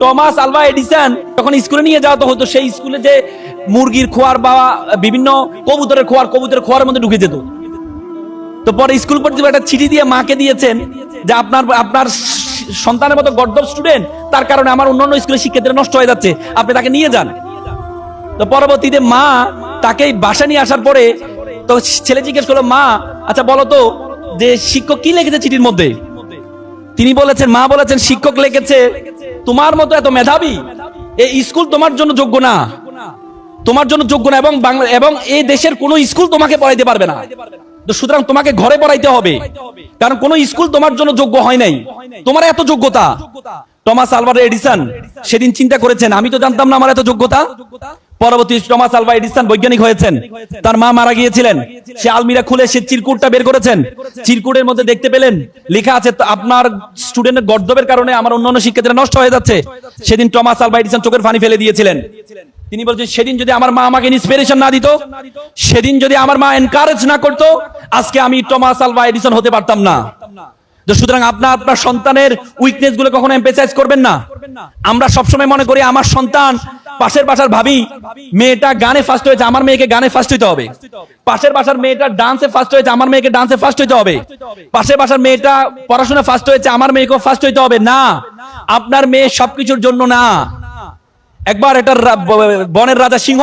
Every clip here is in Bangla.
টমাস আলভা এডিসন যখন স্কুলে নিয়ে যাওয়া হতো, সেই স্কুলে যে মুরগির খোয়ার বা বিভিন্ন কবুতরের খোয়ার মধ্যে ঢুকে যেত। তো পরে স্কুল কর্তৃপক্ষ একটা চিঠি দিয়ে মাকে দিয়েছেন যে আপনার সন্তানের মতো গর্দভ স্টুডেন্ট, তার কারণে আমার অন্যান্য স্কুলের শিক্ষার্থীরা নষ্ট হয়ে যাচ্ছে, আপনি তাকে নিয়ে যান। তো পরবর্তীতে মা তাকে বাসা নিয়ে আসার পরে তো ছেলে জিজ্ঞেস করলো, মা আচ্ছা বলো তো যে শিক্ষক কি লিখেছে চিঠির মধ্যে? মা বলেছেন শিক্ষক লিখেছে তোমার মতো এত মেধাবী এই স্কুল তোমার জন্য যোগ্য না, এবং এই দেশের কোন স্কুল তোমাকে পড়াইতে পারবে না। তো সুতরাং তোমাকে ঘরে পড়াইতে হবে, কারণ কোন স্কুল তোমার জন্য যোগ্য হয় নাই, তোমার এত যোগ্যতা। টমাস আলভা এডিসন সেদিন চিন্তা করেছেন, আমি তো জানতাম না আমার এত যোগ্যতা। পরবর্তী টমাস আলভা এডিসন বৈজ্ঞানিক হয়েছেন, তার মা মারা গিয়েছিলেন, সে আলমিরা খুলে সে চিরকুটটা বের করেছেন। চিরকুটের মধ্যে দেখতে পেলেন লেখা আছে আপনার স্টুডেন্টের গর্দভের কারণে আমার অন্যান্য শিক্ষার্থীরা নষ্ট হয়ে যাচ্ছে। সেদিন টমাস আলভা এডিসন চোখের পানি ফেলে দিয়েছিলেন। তিনি বলছেন সেদিন যদি আমার মা আমাকে ইন্সপিরেশন না দিত, সেদিন যদি আমার মা এনকারেজ না করতো, আজকে আমি টমাস আলভা এডিসন হতে পারতাম না। সুতরাং আপনার সন্তানের উইকনেস গুলো কখনো এমফাসাইজ করবেন না। আমরা সবসময় মনে করি আমার সন্তান, পাশের বাসার ভাবি মেয়েটা গানে ফার্স্ট হয়েছে, আমার মেয়েকে গানে ফার্স্ট হইতে হবে। পাশের বাসার মেয়েটা ডান্সে ফার্স্ট হয়েছে, আমার মেয়েকে ডান্সে ফার্স্ট হইতে হবে। পাশের বাসার মেয়েটা পড়াশোনা ফার্স্ট হয়েছে, আমার মেয়েকেও ফার্স্ট হইতে হবে। না, আপনার মেয়ে সবকিছুর জন্য না। একবার একটা বনের রাজা সিংহ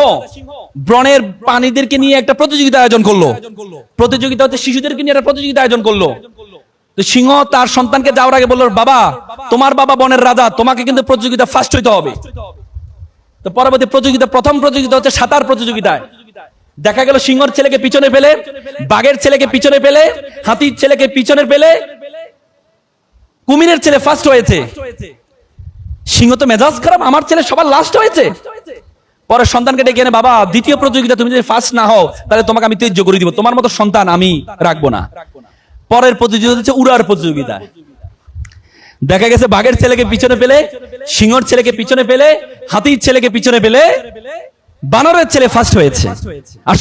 বনের প্রাণীদেরকে নিয়ে একটা প্রতিযোগিতা আয়োজন করলো। প্রতিযোগিতা হচ্ছে শিশুদেরকে নিয়ে একটা প্রতিযোগিতা আয়োজন করলো। তো সিংহ তার সন্তানকে যাওয়ার আগে বলল, বাবা তোমার বাবা বনের রাজা, তোমাকে কিন্তু প্রতিযোগিতা ফার্স্ট হইতে হবে। তো পরবর্তী প্রথম প্রতিযোগিতা হচ্ছে সাঁতার প্রতিযোগিতায়। দেখা গেল সিংহর ছেলেকে পিছনে ফেলে, বাঘের ছেলেকে পিছনে ফেলে, হাতির ছেলেকে পিছনে ফেলে কুমিরের ছেলে ফার্স্ট হয়েছে। সিংহ তো মেজাজ খারাপ, আমার ছেলে সবার লাস্ট হয়েছে। পরে সন্তানকে ডেকে এনে, বাবা দ্বিতীয় প্রতিযোগিতা তুমি যদি ফার্স্ট না হও তাহলে তোমাকে আমি ত্যায্য করে দিব, তোমার মতো সন্তান আমি রাখবো না। পরের প্রতিযোগিতা হচ্ছে উড়ার প্রতিযোগিতা। দেখা গেছে বাঘের ছেলেকে পিছনে ফেলে, সিংহর ছেলেকে পিছনে ফেলে, হাতির ছেলেকে পিছনে ফেলে বানরের ছেলে ফার্স্ট হয়েছে, আর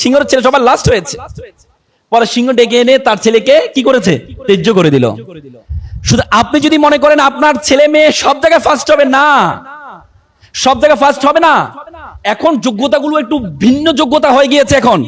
সিংহর ছেলে সবার লাস্ট হয়েছে। পরে সিংহ ডেকে এনে তার ছেলেকে কি করেছে? ত্যায্য করে দিল। শুধু আপনি যদি মনে করেন আপনার ছেলে মেয়ে সব জায়গায় ফার্স্ট হবে, না, সব জায়গায় ফার্স্ট হবে না। এখন যোগ্যতাগুলো একটু ভিন্ন যোগ্যতা হয়ে গিয়েছে এখন।